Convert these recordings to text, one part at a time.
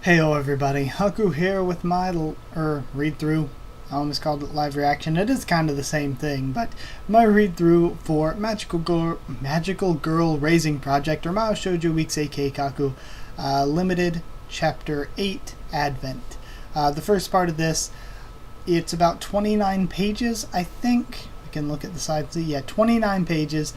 Heyo everybody, Haku here with my read-through. I almost called it live reaction. It is kind of the same thing, but my read-through for Magical Girl Raising Project, or Mahou Shoujo Ikusei Keikaku, Limited, Chapter 8, Advent. The first part of this, it's about 29 pages, I think. I can look at the sides. Yeah, 29 pages.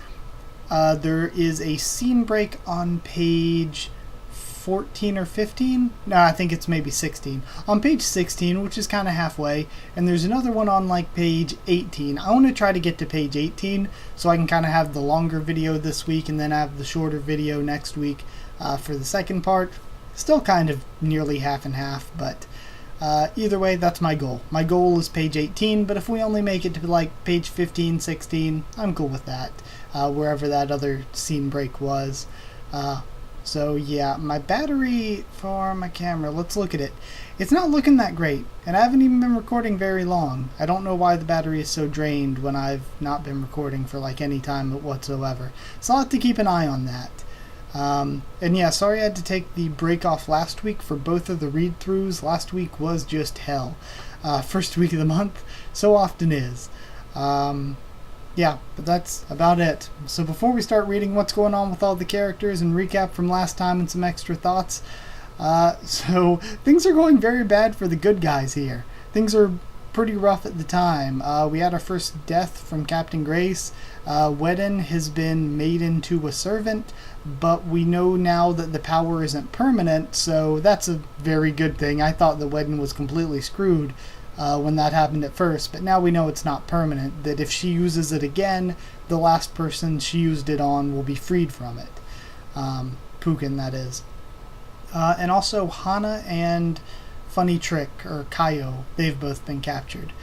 There is a scene break on page 14 or 15? No, I think it's maybe 16. On page 16, which is kind of halfway, and there's another one on like page 18. I want to try to get to page 18 so I can kind of have the longer video this week and then have the shorter video next week for the second part. Still kind of nearly half and half, but either way, that's my goal. My goal is page 18, but if we only make it to like page 15, 16, I'm cool with that, wherever that other scene break was. So yeah, my battery for my camera, let's look at it. It's not looking that great, and I haven't even been recording very long. I don't know why the battery is so drained when I've not been recording for like any time whatsoever. So I'll have to keep an eye on that. And yeah, sorry I had to take the break off last week for both of the read-throughs. Last week was just hell. First week of the month, so often is. Yeah, but that's about it. So before we start reading what's going on with all the characters and recap from last time and some extra thoughts, so things are going very bad for the good guys here. Things are pretty rough at the time. We had our first death from Captain Grace. Wedden has been made into a servant, but we know now that the power isn't permanent, so that's a very good thing. I thought that Wedden was completely screwed when that happened at first, but now we know it's not permanent, that if she uses it again, the last person she used it on will be freed from it. Pukin, that is. And also Hana and Funny Trick, or Kaio, they've both been captured.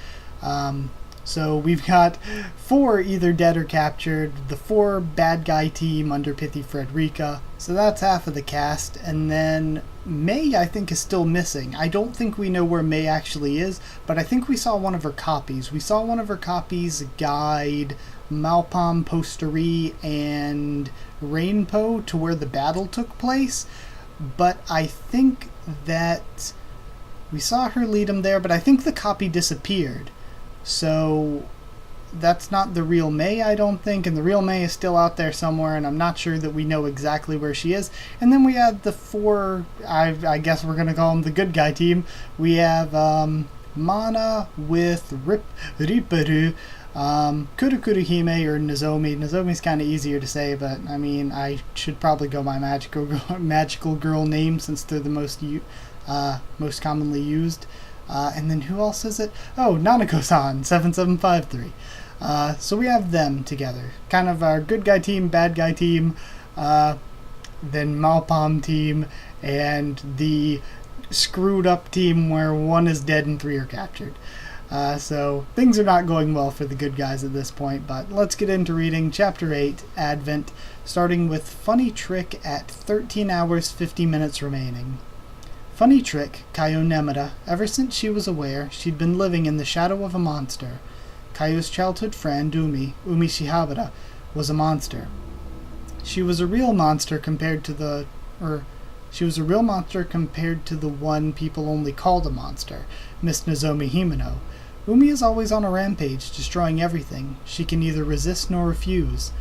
So we've got 4 either dead or captured, the 4 bad guy team under Pithy Frederica, so that's half of the cast, and then May, I think, is still missing. I don't think we know where May actually is, but I think we saw one of her copies. We saw one of her copies guide Malpam, Posteri, and Rainbow to where the battle took place, but I think that we saw her lead them there, but I think the copy disappeared. So that's not the real May, I don't think, and the real May is still out there somewhere, and I'm not sure that we know exactly where she is. And then we have the 4, I guess we're going to call them the good guy team. We have Mana with Ripperu, Kurukuruhime, or Nozomi. Nozomi's kind of easier to say, but I mean, I should probably go by magical girl name since they're the most commonly used. And then who else is it? Oh, nanako-san, 7753. So we have them together. Kind of our good guy team, bad guy team, then Malpam team, and the screwed up team where 1 is dead and 3 are captured. So things are not going well for the good guys at this point, but let's get into reading Chapter 8, Advent, starting with Funny Trick at 13 hours 50 minutes remaining. Funny Trick, Kaio Nemura, ever since she was aware, she'd been living in the shadow of a monster. Kaio's childhood friend, Umi Shihabara, was a monster. She was a real monster compared to the one people only called a monster, Miss Nozomi Himeno. Umi is always on a rampage, destroying everything. She can neither resist nor refuse.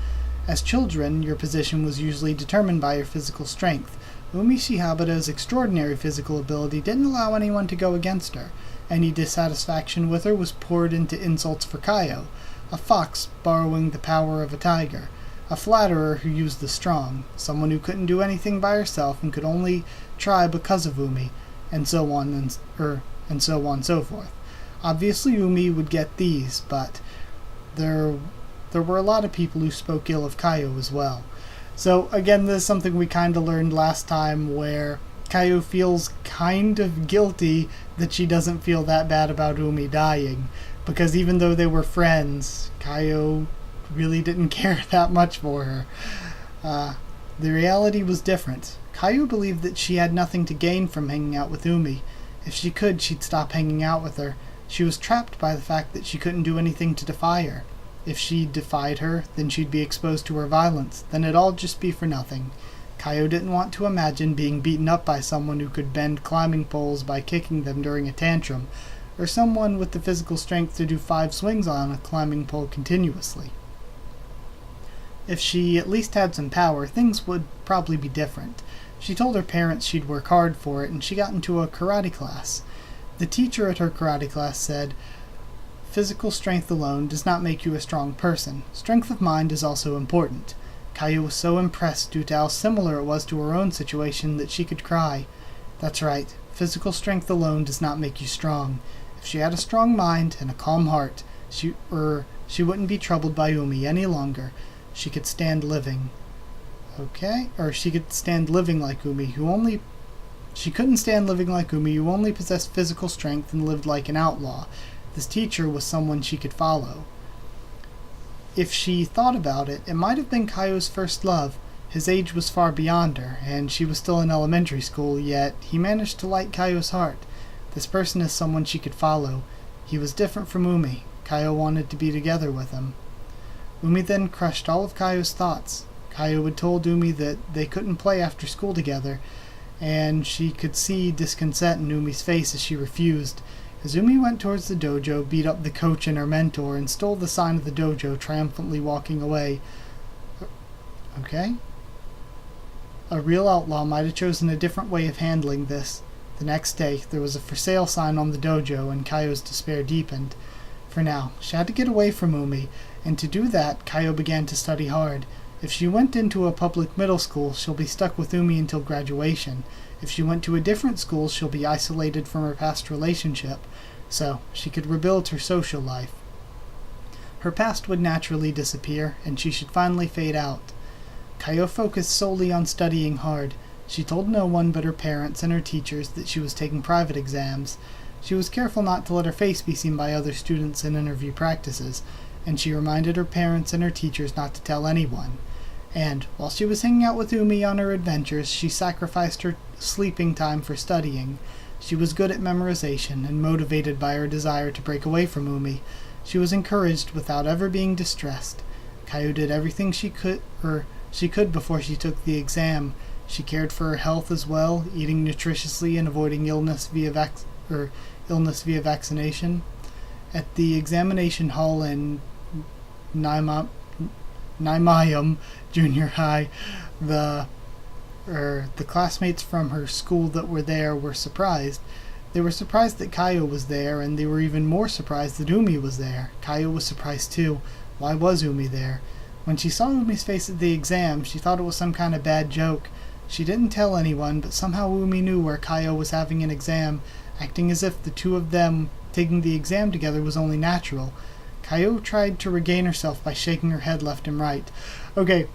As children, your position was usually determined by your physical strength. Umi Shihabara's extraordinary physical ability didn't allow anyone to go against her. Any dissatisfaction with her was poured into insults for Kaio, a fox borrowing the power of a tiger, a flatterer who used the strong, someone who couldn't do anything by herself and could only try because of Umi, and so on and so forth. Obviously Umi would get these, but there were a lot of people who spoke ill of Kaio as well. So again, this is something we kind of learned last time, where Kaio feels kind of guilty that she doesn't feel that bad about Umi dying, because even though they were friends, Kaio really didn't care that much for her. The reality was different. Kaio believed that she had nothing to gain from hanging out with Umi. If she could, she'd stop hanging out with her. She was trapped by the fact that she couldn't do anything to defy her. If she defied her, then she'd be exposed to her violence. Then it'd all just be for nothing. Kaio didn't want to imagine being beaten up by someone who could bend climbing poles by kicking them during a tantrum, or someone with the physical strength to do 5 swings on a climbing pole continuously. If she at least had some power, things would probably be different. She told her parents she'd work hard for it, and she got into a karate class. The teacher at her karate class said, "Physical strength alone does not make you a strong person. Strength of mind is also important." Kaio was so impressed due to how similar it was to her own situation that she could cry. That's right, physical strength alone does not make you strong. If she had a strong mind and a calm heart, she wouldn't be troubled by Umi any longer. She could stand living. She could stand living like Umi, She couldn't stand living like Umi, who only possessed physical strength and lived like an outlaw. This teacher was someone she could follow. If she thought about it, it might have been Kaio's first love. His age was far beyond her, and she was still in elementary school, yet he managed to light Kaio's heart. This person is someone she could follow. He was different from Umi. Kaio wanted to be together with him. Umi then crushed all of Kaio's thoughts. Kaio had told Umi that they couldn't play after school together, and she could see discontent in Umi's face as she refused. As Umi went towards the dojo, beat up the coach and her mentor, and stole the sign of the dojo, triumphantly walking away. Okay? A real outlaw might have chosen a different way of handling this. The next day, there was a for sale sign on the dojo, and Kaio's despair deepened. For now, she had to get away from Umi, and to do that, Kaio began to study hard. If she went into a public middle school, she'll be stuck with Umi until graduation. If she went to a different school, she'll be isolated from her past relationship, so she could rebuild her social life. Her past would naturally disappear, and she should finally fade out. Kaio focused solely on studying hard. She told no one but her parents and her teachers that she was taking private exams. She was careful not to let her face be seen by other students in interview practices, and she reminded her parents and her teachers not to tell anyone. And, while she was hanging out with Umi on her adventures, she sacrificed her sleeping time for studying. She was good at memorization, and motivated by her desire to break away from Umi. She was encouraged without ever being distressed. Kaio did everything she could before she took the exam. She cared for her health as well, eating nutritiously and avoiding illness via vaccination. At the examination hall in Naimayum Junior High, the classmates from her school that were there were surprised. They were surprised that Kaio was there, and they were even more surprised that Umi was there. Kaio was surprised too. Why was Umi there? When she saw Umi's face at the exam, she thought it was some kind of bad joke. She didn't tell anyone, but somehow Umi knew where Kaio was having an exam, acting as if the two of them taking the exam together was only natural. Kaio tried to regain herself by shaking her head left and right. Okay,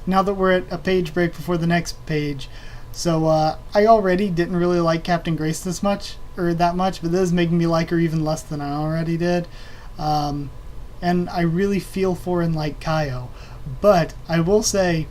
now that we're at a page break before the next page, so I already didn't really like Captain Grace that much, but this is making me like her even less than I already did. And I really feel for and like Kaio. But I will say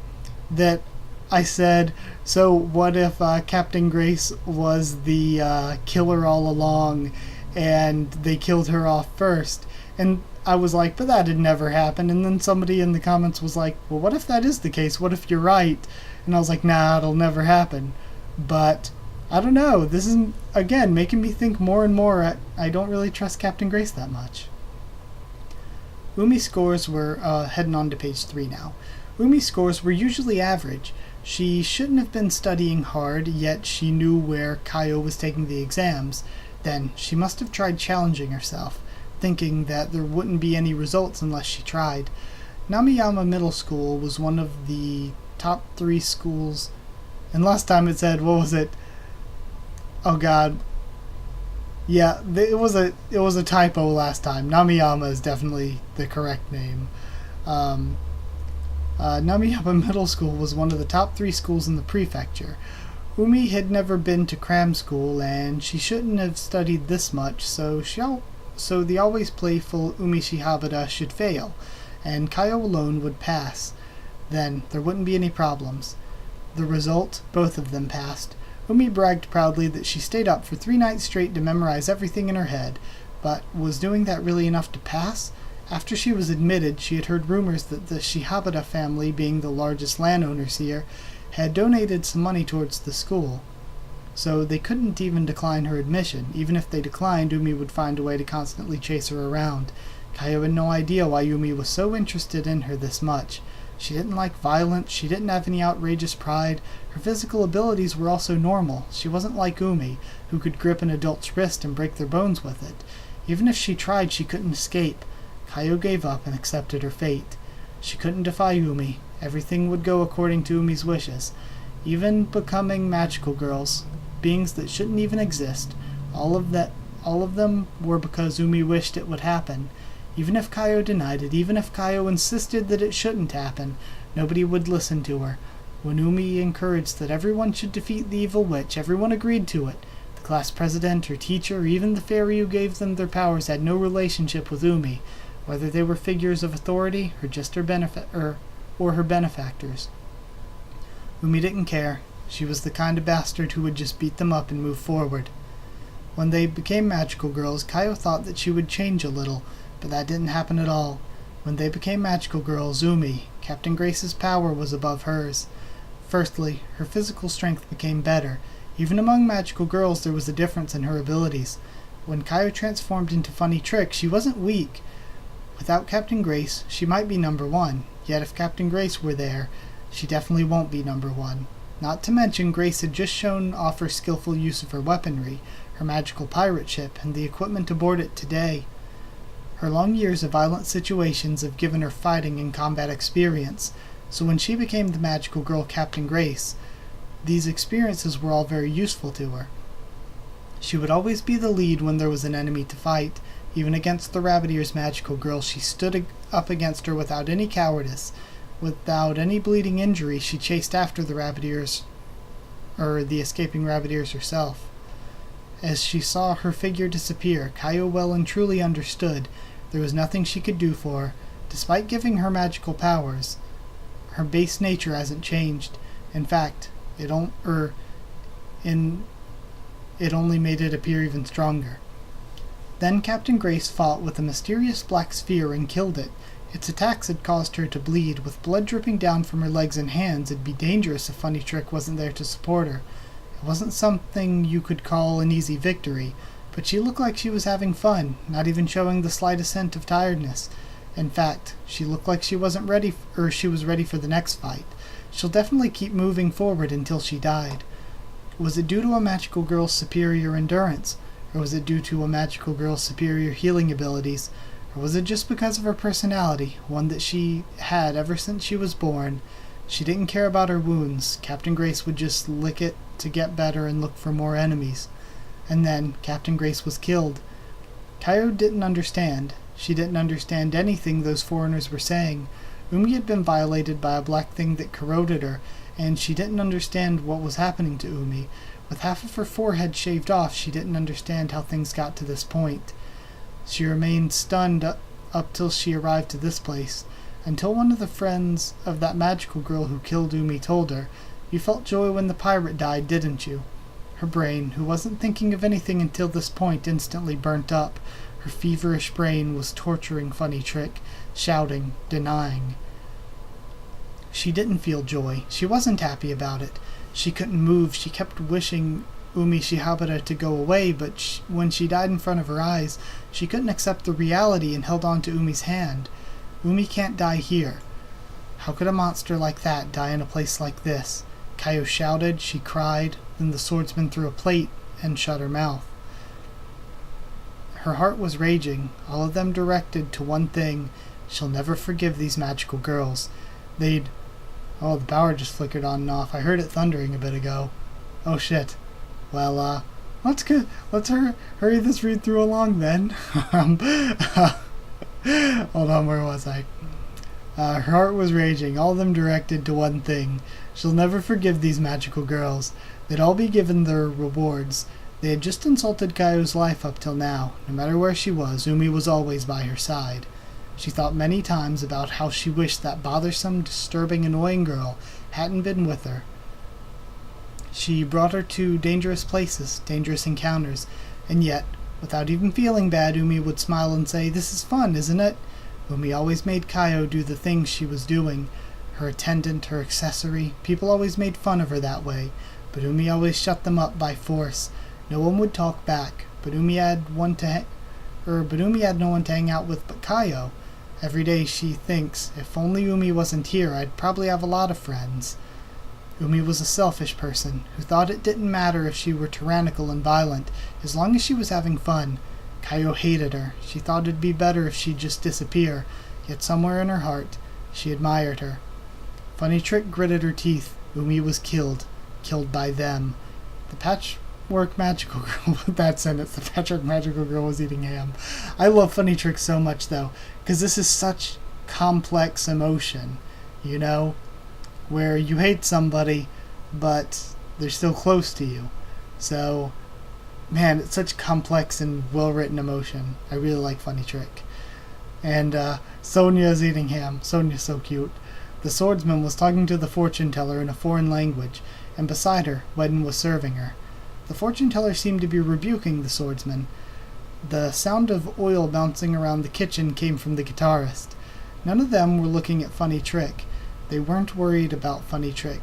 that I said, so what if Captain Grace was the killer all along, and they killed her off first? And I was like, but that had never happened. And then somebody in the comments was like, well, what if that is the case? What if you're right? And I was like, nah, it'll never happen. But I don't know. This is, again, making me think more and more. I don't really trust Captain Grace that much. Umi's scores were, heading on to page 3 now. Umi's scores were usually average. She shouldn't have been studying hard, yet she knew where Kaio was taking the exams. Then she must have tried challenging herself, thinking that there wouldn't be any results unless she tried. Namiyama Middle School was one of the top 3 schools, and last time it said, what was it? Oh god. Yeah, it was a typo last time. Namiyama is definitely the correct name. Namiyama Middle School was one of the top 3 schools in the prefecture. Umi had never been to cram school, and she shouldn't have studied this much, so the always playful Umi Shihabara should fail, and Kaio alone would pass. Then there wouldn't be any problems. The result, both of them passed. Umi bragged proudly that she stayed up for 3 nights straight to memorize everything in her head, but was doing that really enough to pass? After she was admitted, she had heard rumors that the Shihabara family, being the largest landowners here, had donated some money towards the school, so they couldn't even decline her admission. Even if they declined, Umi would find a way to constantly chase her around. Kaio had no idea why Umi was so interested in her this much. She didn't like violence, she didn't have any outrageous pride, her physical abilities were also normal. She wasn't like Umi, who could grip an adult's wrist and break their bones with it. Even if she tried, she couldn't escape. Kaio gave up and accepted her fate. She couldn't defy Umi. Everything would go according to Umi's wishes. Even becoming magical girls, beings that shouldn't even exist, all of them were because Umi wished it would happen. Even if Kaio denied it, even if Kaio insisted that it shouldn't happen, nobody would listen to her. When Umi encouraged that everyone should defeat the evil witch, everyone agreed to it. The class president, her teacher, or even the fairy who gave them their powers had no relationship with Umi, whether they were figures of authority or just her her benefactors. Umi didn't care. She was the kind of bastard who would just beat them up and move forward. When they became magical girls, Kaio thought that she would change a little, but that didn't happen at all. When they became magical girls, Umi, Captain Grace's power was above hers. Firstly, her physical strength became better. Even among magical girls, there was a difference in her abilities. When Kaio transformed into Funny Trick, she wasn't weak. Without Captain Grace, she might be number 1, yet if Captain Grace were there, she definitely won't be number 1. Not to mention, Grace had just shown off her skillful use of her weaponry, her magical pirate ship, and the equipment aboard it today. Her long years of violent situations have given her fighting and combat experience, so when she became the magical girl Captain Grace, these experiences were all very useful to her. She would always be the lead when there was an enemy to fight. Even against the Rabbit Ears magical girl, she stood up against her without any cowardice. Without any bleeding injury, she chased after the Rabbit Ears, or the escaping Rabbit Ears herself. As she saw her figure disappear, Kaio well and truly understood there was nothing she could do for her. Despite giving her magical powers, her base nature hasn't changed. In fact, it only made it appear even stronger. Then Captain Grace fought with a mysterious black sphere and killed it. Its attacks had caused her to bleed. With blood dripping down from her legs and hands, it'd be dangerous if Funny Trick wasn't there to support her. It wasn't something you could call an easy victory, but she looked like she was having fun, not even showing the slightest hint of tiredness. In fact, she looked like she was ready for the next fight. She'll definitely keep moving forward until she died. Was it due to a magical girl's superior endurance? Or was it due to a magical girl's superior healing abilities? Or was it just because of her personality, one that she had ever since she was born? She didn't care about her wounds. Captain Grace would just lick it to get better and look for more enemies. And then Captain Grace was killed. Kaio didn't understand. She didn't understand anything those foreigners were saying. Umi had been violated by a black thing that corroded her, and she didn't understand what was happening to Umi. With half of her forehead shaved off, she didn't understand how things got to this point. She remained stunned up till she arrived to this place, until one of the friends of that magical girl who killed Umi told her, "You felt joy when the pirate died, didn't you?" Her brain, who wasn't thinking of anything until this point, instantly burnt up. Her feverish brain was torturing Funny Trick, shouting, denying. She didn't feel joy. She wasn't happy about it. She couldn't move. She kept wishing Umi Shihabara to go away, but when she died in front of her eyes, she couldn't accept the reality and held on to Umi's hand. Umi can't die here. How could a monster like that die in a place like this? Kaio shouted. She cried. Then the swordsman threw a plate and shut her mouth. Her heart was raging, all of them directed to one thing. She'll never forgive these magical girls. Oh, the power just flickered on and off. I heard it thundering a bit ago. Oh shit. Well, let's hurry this read through along then. Hold on, where was I? Her heart was raging, all of them directed to one thing. She'll never forgive these magical girls. They'd all be given their rewards. They had just insulted Kaio's life up till now. No matter where she was, Umi was always by her side. She thought many times about how she wished that bothersome, disturbing, annoying girl hadn't been with her. She brought her to dangerous places, dangerous encounters, and yet, without even feeling bad, Umi would smile and say, "This is fun, isn't it?" Umi always made Kaio do the things she was doing. her attendant, her accessory. People always made fun of her that way, but Umi always shut them up by force. No one would talk back, but Umi had no one to hang out with but Kaio. Every day she thinks, if only Umi wasn't here, I'd probably have a lot of friends. Umi was a selfish person, who thought it didn't matter if she were tyrannical and violent, as long as she was having fun. Kaio hated her. She thought it'd be better if she'd just disappear, yet somewhere in her heart, she admired her. Funny Trick gritted her teeth. Umi was killed by them. The Patchwork Magical Girl, with that sentence, the Patchwork Magical Girl was eating ham. I love Funny Trick so much, though, because this is such complex emotion, you know, where you hate somebody, but they're still close to you. So, man, it's such complex and well-written emotion. I really like Funny Trick. And Sonia's eating ham. Sonia's so cute. The swordsman was talking to the fortune teller in a foreign language, and beside her, Wedden was serving her. The fortune teller seemed to be rebuking the swordsman. The sound of oil bouncing around the kitchen came from the guitarist. None of them were looking at Funny Trick. They weren't worried about Funny Trick.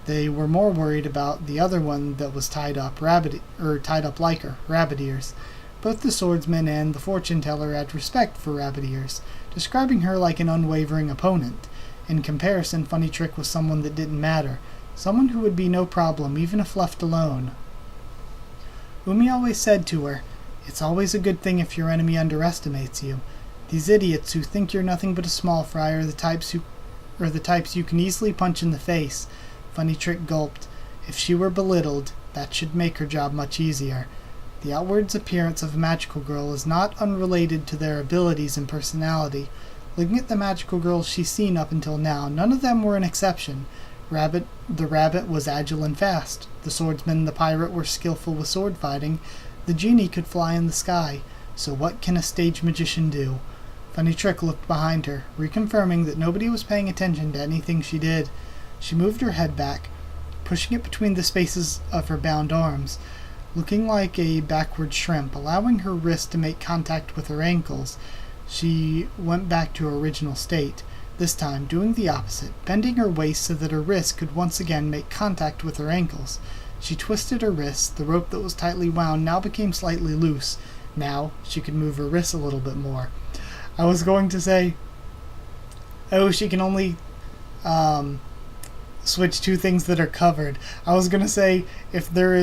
They were more worried about the other one that was tied up like her, Rabbit Ears. Both the swordsman and the fortune teller had respect for Rabbit Ears, describing her like an unwavering opponent. In comparison, Funny Trick was someone that didn't matter, someone who would be no problem even if left alone. Umi always said to her, "It's always a good thing if your enemy underestimates you. These idiots who think you're nothing but a small fry are the types you can easily punch in the face." Funny Trick gulped. If she were belittled, that should make her job much easier. The outwards appearance of a magical girl is not unrelated to their abilities and personality. Looking at the magical girls she's seen up until now, none of them were an exception. The rabbit was agile and fast. The swordsman and the pirate were skillful with sword fighting. The genie could fly in the sky. So what can a stage magician do? Funny Trick looked behind her, reconfirming that nobody was paying attention to anything she did. She moved her head back, pushing it between the spaces of her bound arms, looking like a backward shrimp, allowing her wrist to make contact with her ankles. She went back to her original state, this time doing the opposite, bending her waist so that her wrist could once again make contact with her ankles. She twisted her wrists. The rope that was tightly wound now became slightly loose. Now she could move her wrists a little bit more. I was going to say, oh, she can only switch two things that are covered. I was going to say, if there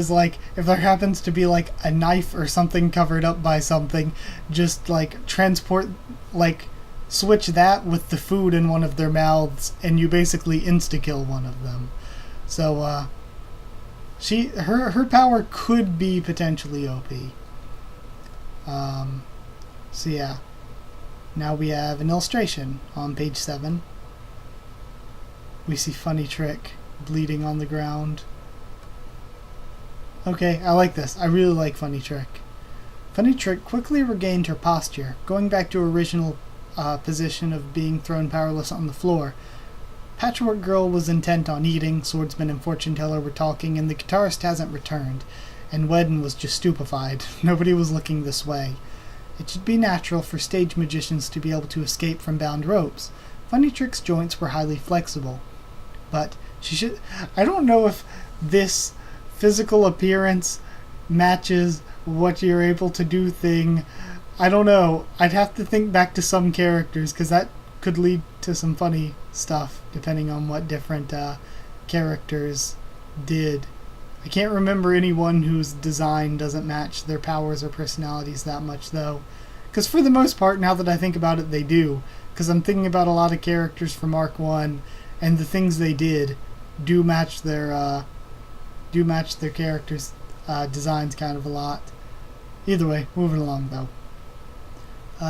happens to be like a knife or something covered up by something, just like switch that with the food in one of their mouths and you basically insta-kill one of them. So her power could be potentially OP. So yeah. Now we have an illustration on page 7. We see Funny Trick bleeding on the ground. Okay, I like this. I really like Funny Trick. Funny Trick quickly regained her posture, going back to her original position of being thrown powerless on the floor. Patchwork Girl was intent on eating, swordsman and fortune teller were talking, and the guitarist hasn't returned. And Wedden was just stupefied. Nobody was looking this way. It should be natural for stage magicians to be able to escape from bound ropes. Funny Trick's joints were highly flexible. But I don't know if this physical appearance matches what you're able to do thing. I don't know. I'd have to think back to some characters, because that could lead to some funny stuff, depending on what different characters did. I can't remember anyone whose design doesn't match their powers or personalities that much, though. Because for the most part, now that I think about it, they do. Because I'm thinking about a lot of characters from Arc 1, and the things they did do match their characters' designs kind of a lot. Either way, moving along, though.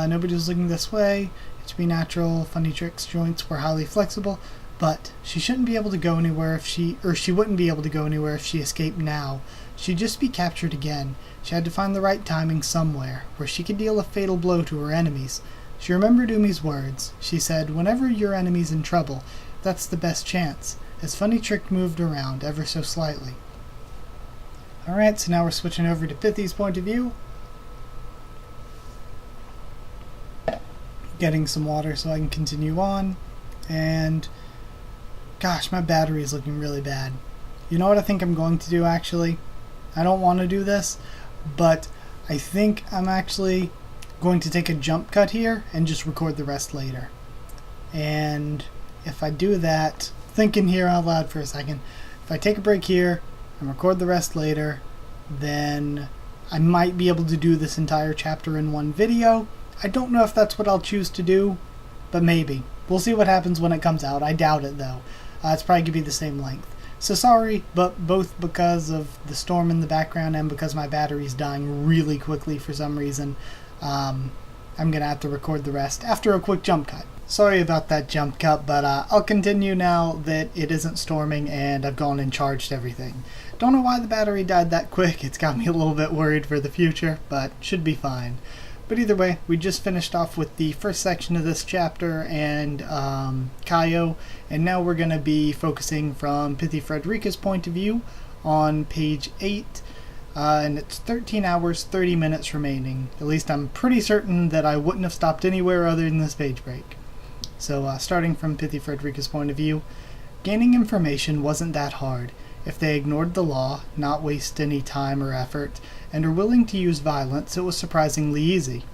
Nobody was looking this way. It should be natural. Funny Trick's joints were highly flexible. But she shouldn't be able to go anywhere she wouldn't be able to go anywhere if she escaped now. She'd just be captured again. She had to find the right timing somewhere, where she could deal a fatal blow to her enemies. She remembered Umi's words. She said, "Whenever your enemy's in trouble, that's the best chance," as Funny Trick moved around ever so slightly. Alright, so now we're switching over to Pithy's point of view. Getting some water so I can continue on. And Gosh, my battery is looking really bad. You know what I think I'm going to do, actually? I don't want to do this, but I think I'm actually going to take a jump cut here and just record the rest later. And if I do that, thinking here out loud for a second, if I take a break here and record the rest later, then I might be able to do this entire chapter in one video. I don't know if that's what I'll choose to do, but maybe. We'll see what happens when it comes out. I doubt it, though. It's probably going to be the same length. So sorry, but both because of the storm in the background and because my battery's dying really quickly for some reason, I'm going to have to record the rest after a quick jump cut. Sorry about that jump cut, but I'll continue now that it isn't storming and I've gone and charged everything. Don't know why the battery died that quick. It's got me a little bit worried for the future, but should be fine. But either way, we just finished off with the first section of this chapter and Kaio, and now we're going to be focusing from Pithy Frederica's point of view on page 8, and it's 13 hours, 30 minutes remaining. At least I'm pretty certain that I wouldn't have stopped anywhere other than this page break. So starting from Pithy Frederica's point of view, gaining information wasn't that hard. If they ignored the law, not waste any time or effort, and are willing to use violence, it was surprisingly easy.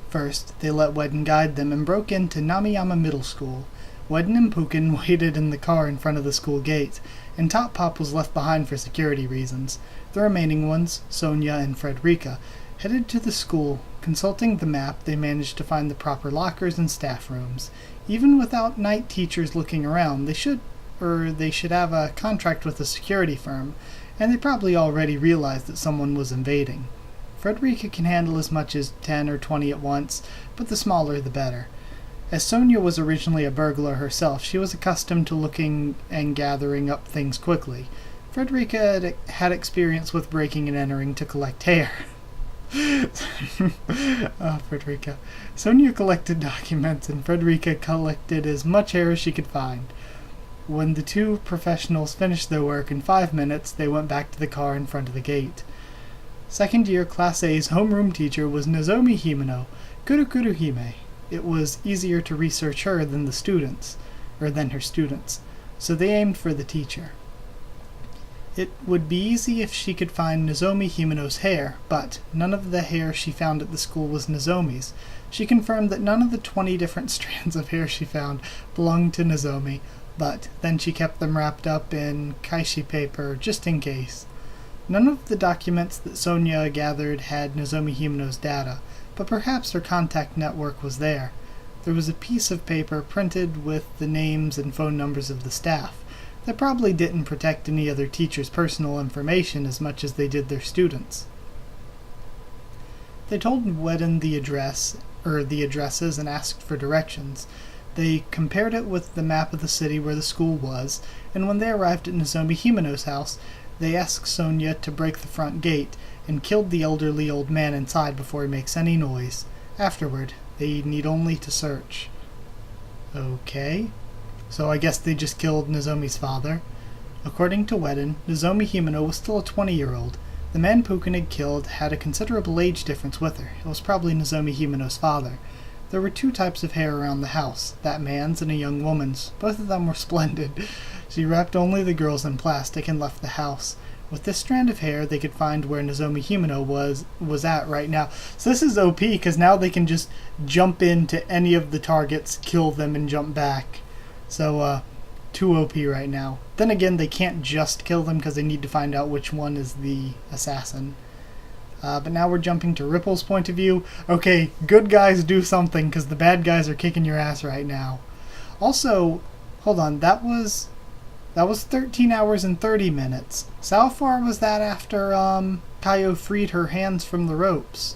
First, they let Wedden guide them and broke into Namiyama Middle School. Wedden and Pukin waited in the car in front of the school gate, and Top Pop was left behind for security reasons. The remaining ones, Sonia and Frederica, headed to the school. Consulting the map, they managed to find the proper lockers and staff rooms. Even without night teachers looking around, they should have a contract with a security firm, and they probably already realized that someone was invading. Frederica can handle as much as 10 or 20 at once, but the smaller the better. As Sonia was originally a burglar herself, she was accustomed to looking and gathering up things quickly. Frederica had experience with breaking and entering to collect hair. Oh, Frederica. Sonia collected documents, and Frederica collected as much hair as she could find. When the two professionals finished their work in 5 minutes, they went back to the car in front of the gate. Second-year Class A's homeroom teacher was Nozomi Himeno, Kurukuru Hime. It was easier to research her than her students, so they aimed for the teacher. It would be easy if she could find Nozomi Himeno's hair, but none of the hair she found at the school was Nozomi's. She confirmed that none of the 20 different strands of hair she found belonged to Nozomi, but then she kept them wrapped up in kaishi paper just in case. None of the documents that Sonia gathered had Nozomi Himeno's data, but perhaps her contact network was there. There was a piece of paper printed with the names and phone numbers of the staff. They probably didn't protect any other teacher's personal information as much as they did their students. They told Wedden the addresses and asked for directions. They compared it with the map of the city where the school was, and when they arrived at Nozomi Himeno's house, they asked Sonia to break the front gate and killed the elderly old man inside before he makes any noise. Afterward, they need only to search. Okay. So I guess they just killed Nozomi's father. According to Wedden, Nozomi Himeno was still a 20-year-old. The man Pukin had killed had a considerable age difference with her. It was probably Nozomi Himeno's father. There were 2 types of hair around the house, that man's and a young woman's. Both of them were splendid. She wrapped only the girls in plastic and left the house. With this strand of hair, they could find where Nozomi Himeno was at right now. So this is OP, because now they can just jump into any of the targets, kill them, and jump back. So, 2 OP right now. Then again, they can't just kill them because they need to find out which one is the assassin. But now we're jumping to Ripple's point of view. Okay, good guys do something because the bad guys are kicking your ass right now. Also, hold on, that was 13 hours and 30 minutes. So how far was that after Kaio freed her hands from the ropes?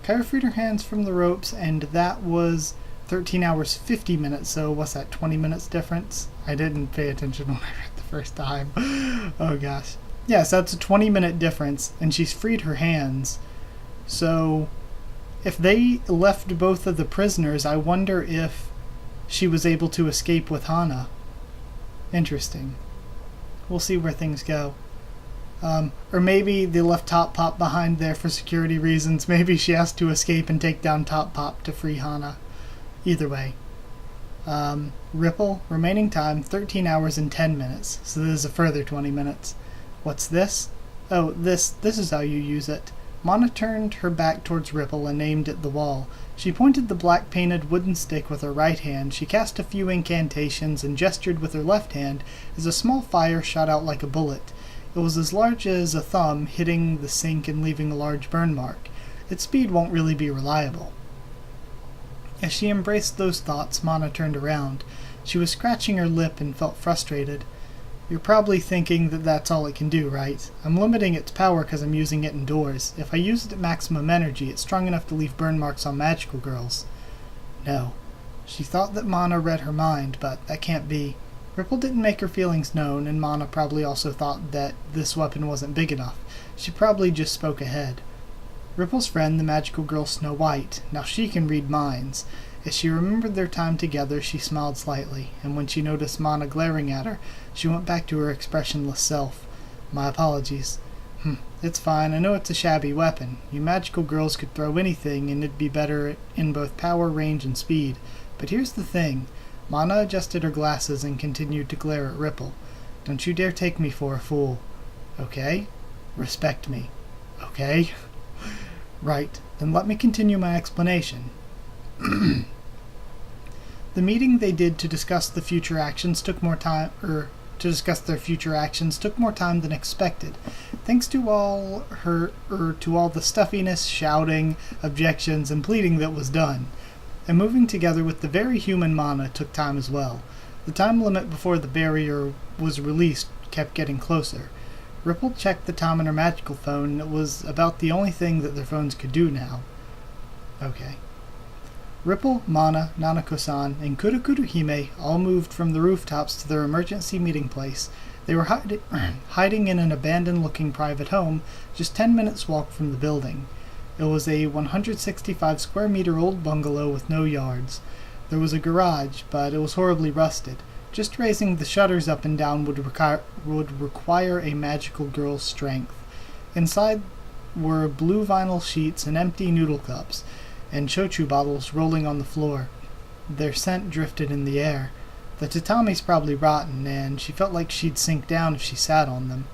Kaio freed her hands from the ropes, and that was 13 hours 50 minutes, so what's that, 20 minutes difference? I didn't pay attention when I read the first time. Oh gosh. Yeah, so that's a 20-minute difference, and she's freed her hands. So, if they left both of the prisoners, I wonder if she was able to escape with Hana. Interesting. We'll see where things go. Or maybe they left Top Pop behind there for security reasons. Maybe she has to escape and take down Top Pop to free Hana. Either way. Ripple, remaining time 13 hours and 10 minutes, so this is a further 20 minutes. What's this? Oh, this is how you use it. Mana turned her back towards Ripple and aimed at the wall. She pointed the black painted wooden stick with her right hand. She cast a few incantations and gestured with her left hand as a small fire shot out like a bullet. It was as large as a thumb, hitting the sink and leaving a large burn mark. Its speed won't really be reliable. As she embraced those thoughts, Mana turned around. She was scratching her lip and felt frustrated. You're probably thinking that that's all it can do, right? I'm limiting its power because I'm using it indoors. If I use it at maximum energy, it's strong enough to leave burn marks on magical girls. No. She thought that Mana read her mind, but that can't be. Ripple didn't make her feelings known, and Mana probably also thought that this weapon wasn't big enough. She probably just spoke ahead. Ripple's friend, the magical girl Snow White, now she can read minds. As she remembered their time together, she smiled slightly, and when she noticed Mana glaring at her, she went back to her expressionless self. My apologies. It's fine. I know it's a shabby weapon. You magical girls could throw anything, and it'd be better in both power, range, and speed. But here's the thing. Mana adjusted her glasses and continued to glare at Ripple. Don't you dare take me for a fool. Okay? Respect me. Okay? Right. Then let me continue my explanation. The meeting they did to discuss the future actions took more time, to discuss their future actions took more time than expected. Thanks to all the stuffiness, shouting, objections, and pleading that was done. And moving together with the very human Mana took time as well. The time limit before the barrier was released kept getting closer. Ripple checked the time on her magical phone, and it was about the only thing that their phones could do now. Okay. Ripple, Mana, Nanako-san, and Kurukuru Hime all moved from the rooftops to their emergency meeting place. They were hiding in an abandoned-looking private home, just 10 minutes' walk from the building. It was a 165-square-meter-old bungalow with no yards. There was a garage, but it was horribly rusted. Just raising the shutters up and down would require a magical girl's strength. Inside were blue vinyl sheets and empty noodle cups, and shochu bottles rolling on the floor. Their scent drifted in the air. The tatamis probably rotten, and she felt like she'd sink down if she sat on them.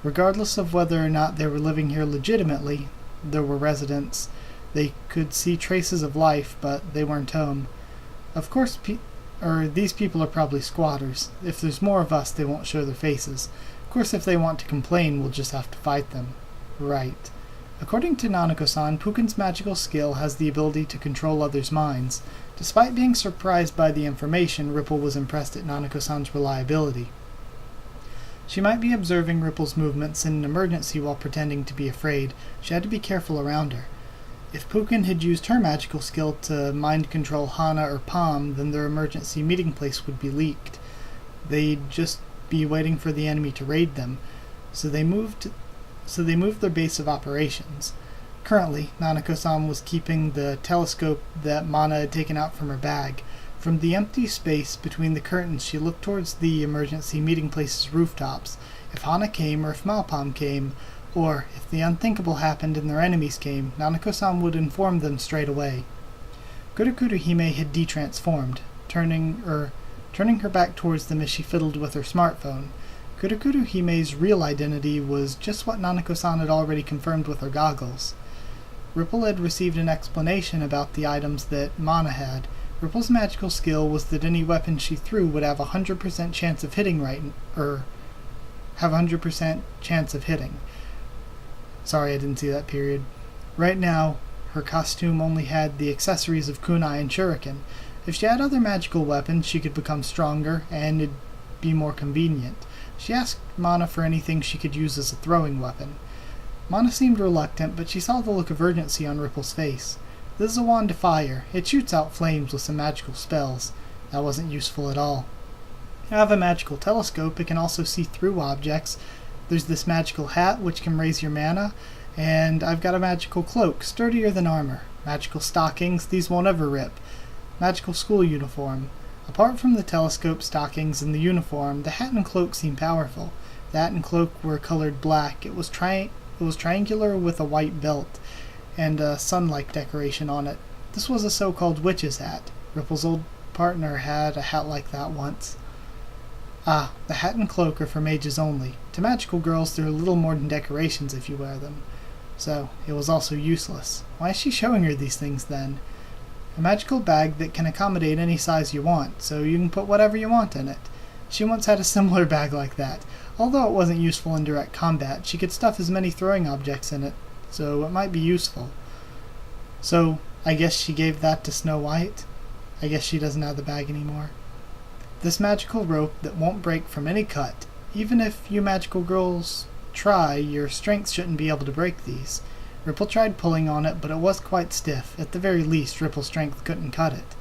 Regardless of whether or not they were living here legitimately, there were residents. They could see traces of life, but they weren't home. Of course, these people are probably squatters. If there's more of us, they won't show their faces. Of course, if they want to complain, we'll just have to fight them. Right. According to Nanako-san, Pukin's magical skill has the ability to control others' minds. Despite being surprised by the information, Ripple was impressed at Nanako-san's reliability. She might be observing Ripple's movements in an emergency while pretending to be afraid. She had to be careful around her. If Pukin had used her magical skill to mind control Hana or Palm, then their emergency meeting place would be leaked. They'd just be waiting for the enemy to raid them. So they moved their base of operations. Currently, Nanako-san was keeping the telescope that Mana had taken out from her bag. From the empty space between the curtains, she looked towards the emergency meeting place's rooftops. If Hana came, or if Malpam came, or if the unthinkable happened and their enemies came, Nanako-san would inform them straight away. Kurukuru Hime had de-transformed, turning her back towards them as she fiddled with her smartphone. Kurukuru Hime's real identity was just what Nanako-san had already confirmed with her goggles. Ripple had received an explanation about the items that Mana had. Ripple's magical skill was that any weapon she threw would have a 100% chance of hitting have a 100% chance of hitting. Sorry, I didn't see that period. Right now, her costume only had the accessories of kunai and shuriken. If she had other magical weapons, she could become stronger, and it'd be more convenient. She asked Mana for anything she could use as a throwing weapon. Mana seemed reluctant, but she saw the look of urgency on Ripple's face. This is a wand of fire. It shoots out flames with some magical spells. That wasn't useful at all. I have a magical telescope. It can also see through objects. There's this magical hat, which can raise your mana, and I've got a magical cloak, sturdier than armor. Magical stockings, these won't ever rip. Magical school uniform. Apart from the telescope, stockings, and the uniform, the hat and cloak seem powerful. The hat and cloak were colored black. It was triangular with a white belt, and a sun-like decoration on it. This was a so-called witch's hat. Ripple's old partner had a hat like that once. Ah, the hat and cloak are for mages only. To magical girls, they're little more than decorations if you wear them. So, it was also useless. Why is she showing her these things then? A magical bag that can accommodate any size you want, so you can put whatever you want in it. She once had a similar bag like that. Although it wasn't useful in direct combat, she could stuff as many throwing objects in it, so it might be useful. So, I guess she gave that to Snow White? I guess she doesn't have the bag anymore. This magical rope that won't break from any cut. Even if you magical girls try, your strength shouldn't be able to break these. Ripple tried pulling on it, but it was quite stiff. At the very least, Ripple's strength couldn't cut it.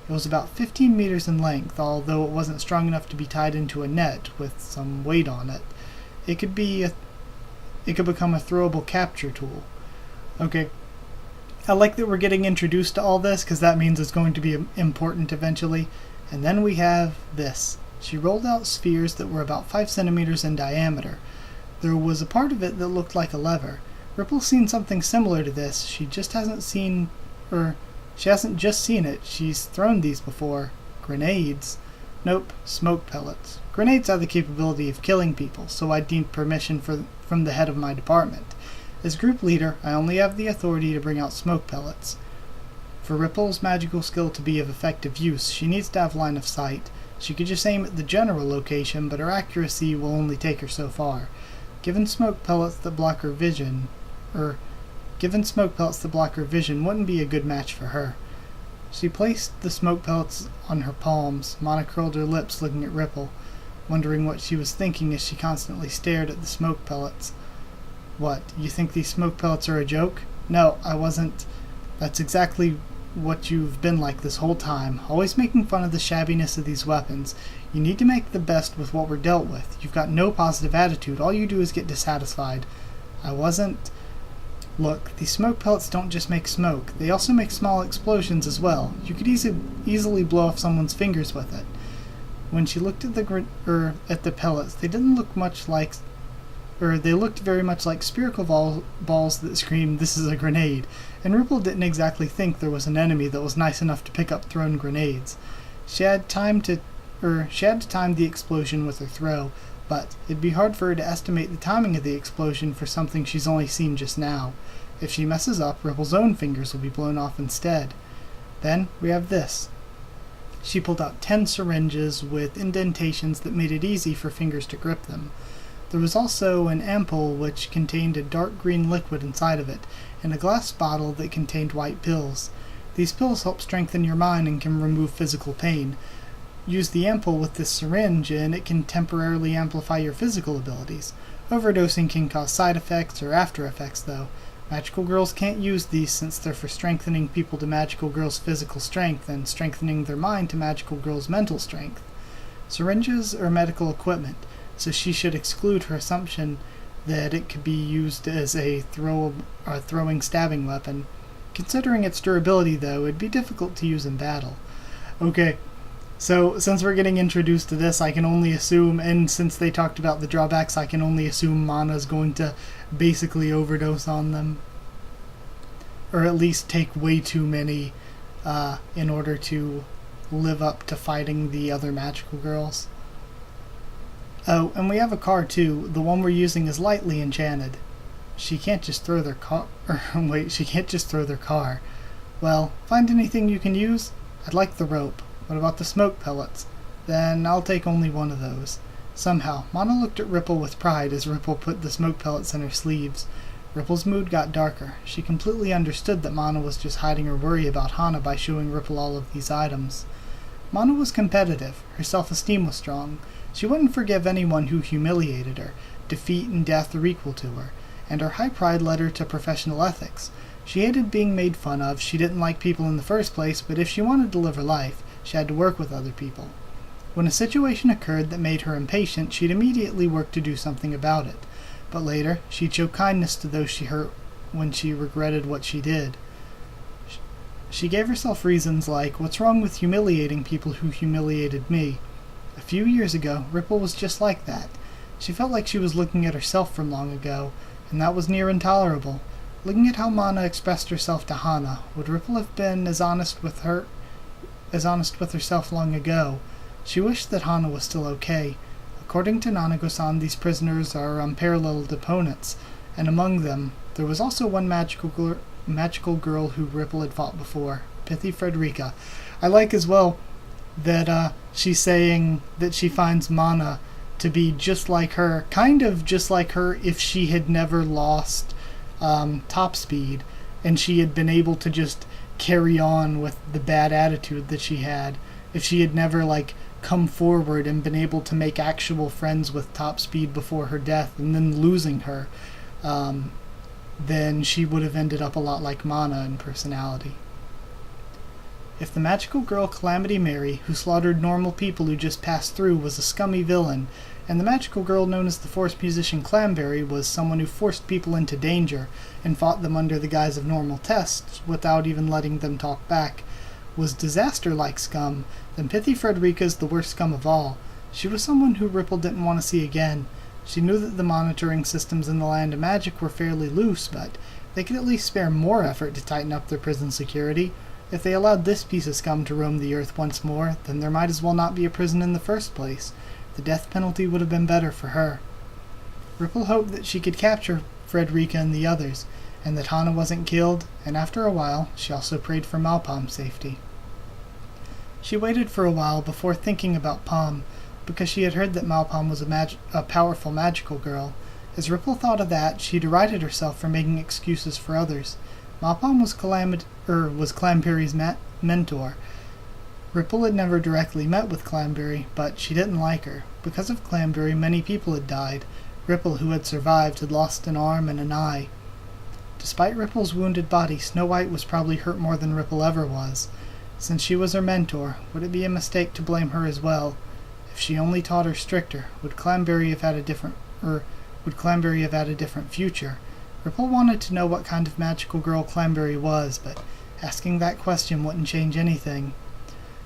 It was about 15 meters in length, although it wasn't strong enough to be tied into a net with some weight on it. It could become a throwable capture tool. Okay, I like that we're getting introduced to all this, because that means it's going to be important eventually. And then we have this. She rolled out spheres that were about 5 centimeters in diameter. There was a part of it that looked like a lever. Ripple's seen something similar to this. She hasn't just seen it. She's thrown these before. Grenades? Nope, smoke pellets. Grenades have the capability of killing people, so I'd need permission from the head of my department. As group leader, I only have the authority to bring out smoke pellets. For Ripple's magical skill to be of effective use, she needs to have line of sight. She could just aim at the general location, but her accuracy will only take her so far. Given smoke pellets that block her vision wouldn't be a good match for her. She placed the smoke pellets on her palms. Mana curled her lips looking at Ripple, wondering what she was thinking as she constantly stared at the smoke pellets. What, you think these smoke pellets are a joke? No, I wasn't. That's exactly what you've been like this whole time, always making fun of the shabbiness of these weapons. You need to make the best with what we're dealt with. You've got no positive attitude. All you do is get dissatisfied. I wasn't. Look, these smoke pellets don't just make smoke. They also make small explosions as well. You could easily blow off someone's fingers with it. When she looked at the pellets, they looked very much like spherical balls that screamed, "This is a grenade." And Ripple didn't exactly think there was an enemy that was nice enough to pick up thrown grenades. She had to time the explosion with her throw, but it'd be hard for her to estimate the timing of the explosion for something she's only seen just now. If she messes up, Ripple's own fingers will be blown off instead. Then we have this. She pulled out 10 syringes with indentations that made it easy for fingers to grip them. There was also an ampoule which contained a dark green liquid inside of it, and a glass bottle that contained white pills. These pills help strengthen your mind and can remove physical pain. Use the ampoule with this syringe and it can temporarily amplify your physical abilities. Overdosing can cause side effects or after effects though. Magical girls can't use these since they're for strengthening people to magical girls' physical strength and strengthening their mind to magical girls' mental strength. Syringes are medical equipment, so she should exclude her assumption that it could be used as a throwing stabbing weapon. Considering its durability though, it'd be difficult to use in battle. Okay, so since we're getting introduced to this, I can only assume, and since they talked about the drawbacks, I can only assume Mana's going to basically overdose on them. Or at least take way too many in order to live up to fighting the other magical girls. Oh, and we have a car too. The one we're using is lightly enchanted. She can't just throw their car. She can't just throw their car. Well, find anything you can use? I'd like the rope. What about the smoke pellets? Then I'll take only one of those. Somehow, Mana looked at Ripple with pride as Ripple put the smoke pellets in her sleeves. Ripple's mood got darker. She completely understood that Mana was just hiding her worry about Hana by showing Ripple all of these items. Mana was competitive. Her self-esteem was strong. She wouldn't forgive anyone who humiliated her. Defeat and death are equal to her. And her high pride led her to professional ethics. She hated being made fun of. She didn't like people in the first place, but if she wanted to live her life, she had to work with other people. When a situation occurred that made her impatient, she'd immediately work to do something about it. But later, she'd show kindness to those she hurt when she regretted what she did. She gave herself reasons like, what's wrong with humiliating people who humiliated me? A few years ago, Ripple was just like that. She felt like she was looking at herself from long ago, and that was near intolerable. Looking at how Mana expressed herself to Hana, would Ripple have been as honest with her as honest with herself long ago. She wished that Hana was still okay. According to nanako-san, these prisoners are unparalleled opponents, and among them, there was also one magical girl who Ripple had fought before, Pithy Frederica. I like as well that she's saying that she finds Mana to be just like her, kind of just like her if she had never lost top speed, and she had been able to just carry on with the bad attitude that she had. If she had never, come forward and been able to make actual friends with top speed before her death and then losing her, then she would have ended up a lot like Mana in personality. If the magical girl Calamity Mary, who slaughtered normal people who just passed through, was a scummy villain, and the magical girl known as the forest musician Clamberry was someone who forced people into danger and fought them under the guise of normal tests without even letting them talk back, was disaster-like scum, then Pithy Frederica's the worst scum of all. She was someone who Ripple didn't want to see again. She knew that the monitoring systems in the Land of Magic were fairly loose, but they could at least spare more effort to tighten up their prison security. If they allowed this piece of scum to roam the earth once more, then there might as well not be a prison in the first place. The death penalty would have been better for her. Ripple hoped that she could capture Frederica and the others, and that Hana wasn't killed, and after a while, she also prayed for Malpom's safety. She waited for a while before thinking about Pom, because she had heard that Malpom was a powerful magical girl. As Ripple thought of that, she derided herself for making excuses for others. Malpom was Clamberry's mentor. Ripple had never directly met with Clamberry, but she didn't like her. Because of Clamberry, many people had died. Ripple, who had survived, had lost an arm and an eye. Despite Ripple's wounded body, Snow White was probably hurt more than Ripple ever was. Since she was her mentor, would it be a mistake to blame her as well? If she only taught her stricter, would Clamberry have had a different future? Ripple wanted to know what kind of magical girl Clamberry was, but asking that question wouldn't change anything.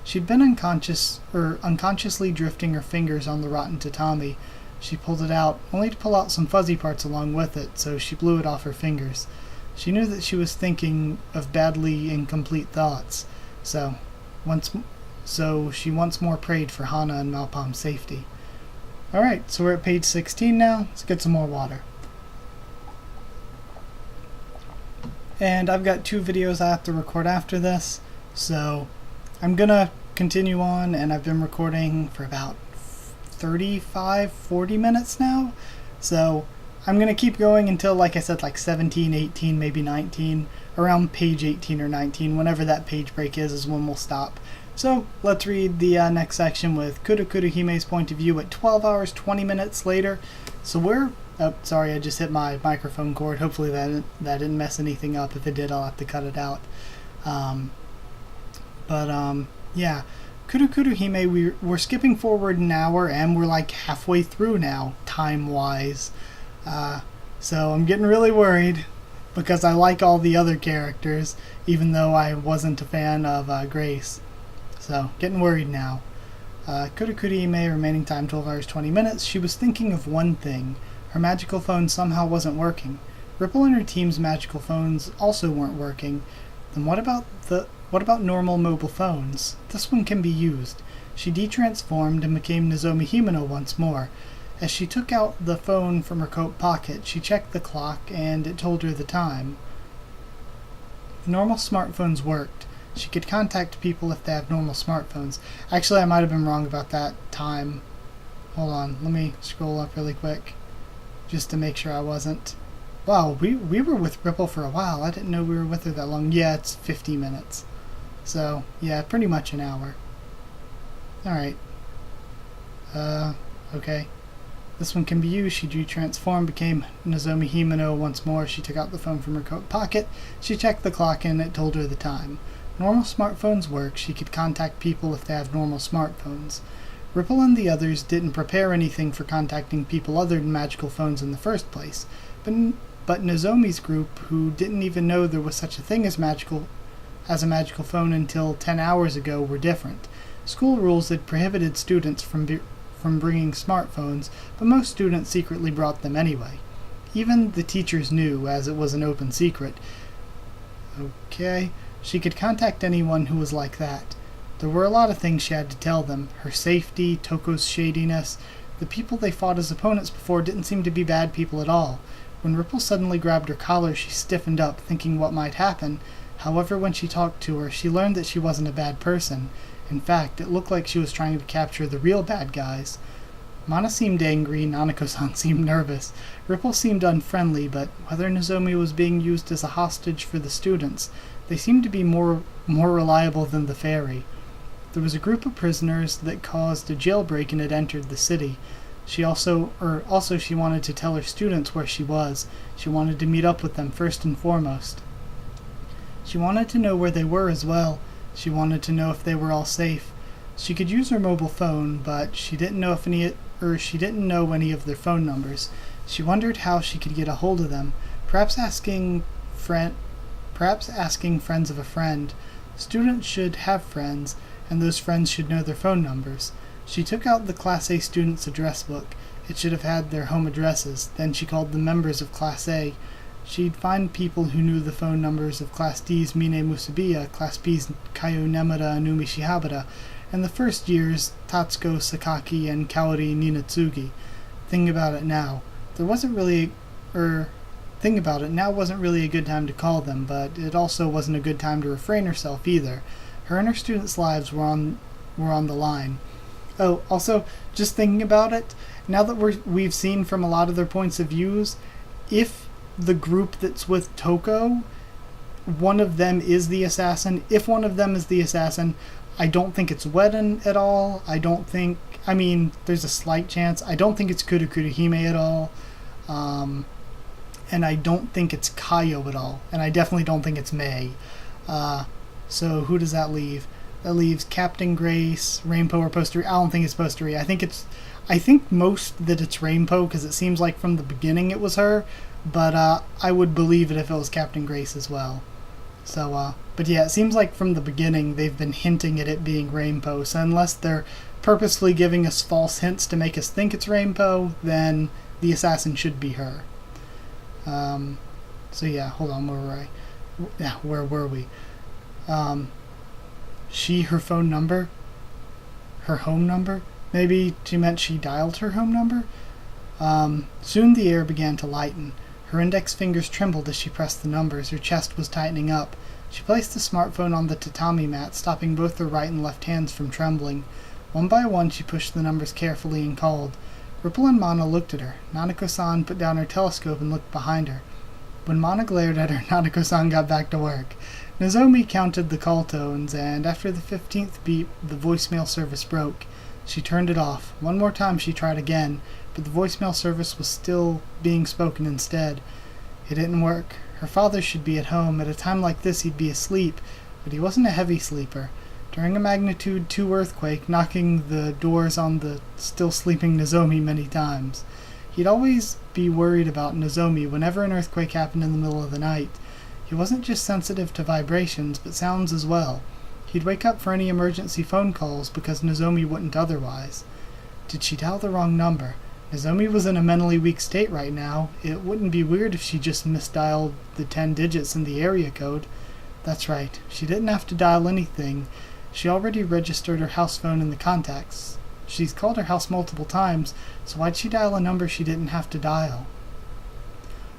She'd been unconsciously drifting her fingers on the rotten tatami. She pulled it out, only to pull out some fuzzy parts along with it, so she blew it off her fingers. She knew that she was thinking of badly incomplete thoughts, so she once more prayed for Hana and Malpom's safety. Alright, so we're at page 16 now. Let's get some more water. And I've got 2 videos I have to record after this, so I'm gonna continue on, and I've been recording for about 35-40 minutes now, so I'm gonna keep going until, like I said, 17, 18, maybe 19, around page 18 or 19, whenever that page break is when we'll stop. So let's read the next section with Kuru Hime's point of view at 12 hours 20 minutes later. So we're oh, sorry, I just hit my microphone cord. Hopefully that didn't mess anything up. If it did, I'll have to cut it out. Yeah. Kuru Hime, we're skipping forward an hour, and we're halfway through now, time-wise. So I'm getting really worried, because I like all the other characters, even though I wasn't a fan of Grace. So, getting worried now. Kuru Hime, remaining time 12 hours 20 minutes. She was thinking of one thing. Her magical phone somehow wasn't working. Ripple and her team's magical phones also weren't working. Then what about normal mobile phones? This one can be used. She detransformed and became Nozomi Himeno once more. As she took out the phone from her coat pocket, she checked the clock, and it told her the time. The normal smartphones worked. She could contact people if they have normal smartphones. Actually, I might have been wrong about that time. Hold on, let me scroll up really quick, just to make sure I wasn't. Wow, we were with Ripple for a while. I didn't know we were with her that long. Yeah, it's 50 minutes. So, yeah, pretty much an hour. Alright. Okay. This one can be used. She transformed, became Nozomi Himeno once more. She took out the phone from her coat pocket. She checked the clock, and it told her the time. Normal smartphones work. She could contact people if they have normal smartphones. Ripple and the others didn't prepare anything for contacting people other than magical phones in the first place. But Nozomi's group, who didn't even know there was such a thing as a magical phone until 10 hours ago, were different. School rules had prohibited students from bringing smartphones, but most students secretly brought them anyway. Even the teachers knew, as it was an open secret. Okay, she could contact anyone who was like that. There were a lot of things she had to tell them. Her safety, Toko's shadiness. The people they fought as opponents before didn't seem to be bad people at all. When Ripple suddenly grabbed her collar, she stiffened up, thinking what might happen. However, when she talked to her, she learned that she wasn't a bad person. In fact, it looked like she was trying to capture the real bad guys. Mana seemed angry, Nanako-san seemed nervous. Ripple seemed unfriendly, but whether Nozomi was being used as a hostage for the students, they seemed to be more reliable than the fairy. There was a group of prisoners that caused a jailbreak and had entered the city. She also she wanted to tell her students where she was. She wanted to meet up with them first and foremost. She wanted to know where they were as well. She wanted to know if they were all safe. She could use her mobile phone, but she didn't know any of their phone numbers. She wondered how she could get a hold of them, perhaps asking friends of a friend. Students should have friends, and those friends should know their phone numbers. She took out the Class A students' address book. It should have had their home addresses. Then she called the members of Class A. She'd find people who knew the phone numbers of Class D's Mine Musabiya, Class B's Kayo Nemura and Umi Shihabara, and the first year's Tatsuko Sakaki and Kaori Ninatsugi. Now wasn't really a good time to call them, but it also wasn't a good time to refrain herself either. Her and her students' lives were on the line. Oh, also, just thinking about it, now that we've seen from a lot of their points of views, if the group that's with Toko, one of them is the assassin. If one of them is the assassin, I don't think it's Weden at all. There's a slight chance. I don't think it's Kurukuru Hime at all. And I don't think it's Kayo at all. And I definitely don't think it's Mei. So who does that leave? That leaves Captain Grace, Rainbow, or Postery. I don't think it's Postery. I think most that it's Rainbow, because it seems like from the beginning it was her. But I would believe it if it was Captain Grace as well. So, but yeah, it seems like from the beginning they've been hinting at it being Rainbow. So unless they're purposefully giving us false hints to make us think it's Rainbow, then the assassin should be her. So yeah, hold on, where were we? Her phone number? Her home number? Maybe she meant she dialed her home number? Soon the air began to lighten. Her index fingers trembled as she pressed the numbers. Her chest was tightening up. She placed the smartphone on the tatami mat, stopping both her right and left hands from trembling. One by one she pushed the numbers carefully and called. Ripple and Mana looked at her. Nanako-san put down her telescope and looked behind her. When Mana glared at her, Nanako-san got back to work. Nozomi counted the call tones, and after the 15th beep, the voicemail service broke. She turned it off. One more time she tried again, but the voicemail service was still being spoken instead. It didn't work. Her father should be at home. At a time like this he'd be asleep, but he wasn't a heavy sleeper. During a magnitude 2 earthquake, knocking the doors on the still sleeping Nozomi many times. He'd always be worried about Nozomi whenever an earthquake happened in the middle of the night. He wasn't just sensitive to vibrations, but sounds as well. He'd wake up for any emergency phone calls because Nozomi wouldn't otherwise. Did she dial the wrong number? Nozomi was in a mentally weak state right now. It wouldn't be weird if she just misdialed the 10 digits in the area code. That's right. She didn't have to dial anything. She already registered her house phone in the contacts. She's called her house multiple times, so why'd she dial a number she didn't have to dial?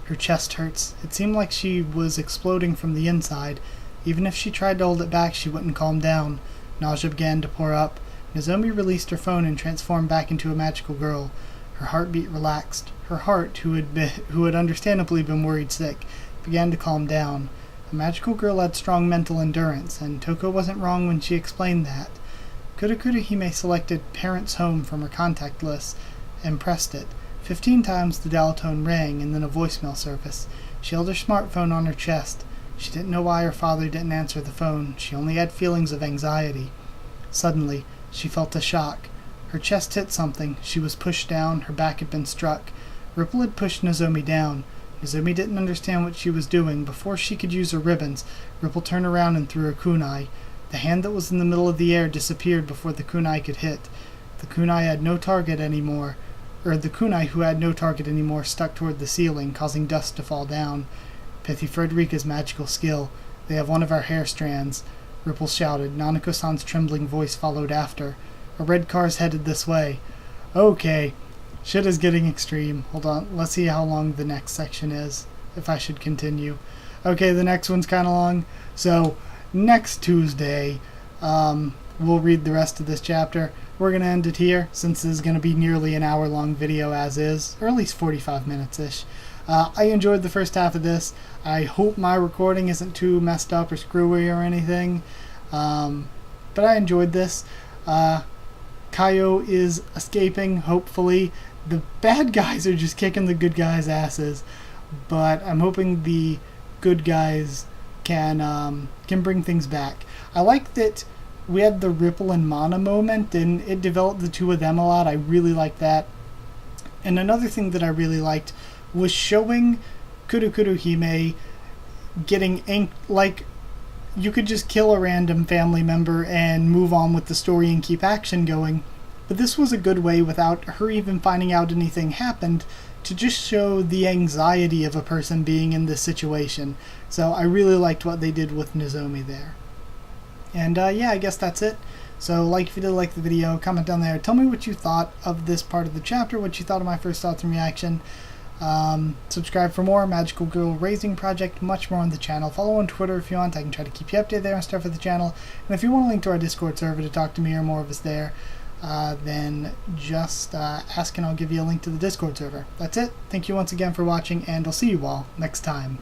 Her chest hurts. It seemed like she was exploding from the inside. Even if she tried to hold it back, she wouldn't calm down. Nausea began to pour up. Nozomi released her phone and transformed back into a magical girl. Her heartbeat relaxed. Her heart, who had understandably been worried sick, began to calm down. A magical girl had strong mental endurance, and Toko wasn't wrong when she explained that. Kurukuru Hime selected Parents' Home from her contact list and pressed it. 15 times the dial tone rang, and then a voicemail surfaced. She held her smartphone on her chest. She didn't know why her father didn't answer the phone. She only had feelings of anxiety. Suddenly, she felt a shock. Her chest hit something. She was pushed down. Her back had been struck. Ripple had pushed Nozomi down. Nozomi didn't understand what she was doing. Before she could use her ribbons, Ripple turned around and threw her kunai. The hand that was in the middle of the air disappeared before the kunai could hit. The kunai had no target anymore. The kunai who had no target anymore stuck toward the ceiling, causing dust to fall down. Pity Frederica's magical skill. They have one of our hair strands. Ripples shouted. Nanako-san's trembling voice followed after. A red car's headed this way. Okay. Shit is getting extreme. Hold on. Let's see how long the next section is, if I should continue. Okay, the next one's kind of long. So, next Tuesday, we'll read the rest of this chapter. We're going to end it here, since this is going to be nearly an hour-long video as is, or at least 45 minutes-ish. I enjoyed the first half of this. I hope my recording isn't too messed up or screwy or anything. But I enjoyed this. Kaio is escaping, hopefully. The bad guys are just kicking the good guys' asses. But I'm hoping the good guys can bring things back. I like that we had the Ripple and Mana moment, and it developed the two of them a lot. I really like that. And another thing that I really liked was showing Kurukuru Hime getting inked. Like, you could just kill a random family member and move on with the story and keep action going. But this was a good way, without her even finding out anything happened, to just show the anxiety of a person being in this situation. So I really liked what they did with Nozomi there. And yeah, I guess that's it. So if you did like the video, comment down there. Tell me what you thought of this part of the chapter, what you thought of my first thoughts and reaction. Subscribe for more Magical Girl Raising Project, much more on the channel. Follow on Twitter if you want. I can try to keep you updated there and stuff with the channel. And if you want a link to our Discord server to talk to me or more of us there, then just ask and I'll give you a link to the Discord server. That's it. Thank you once again for watching, and I'll see you all next time.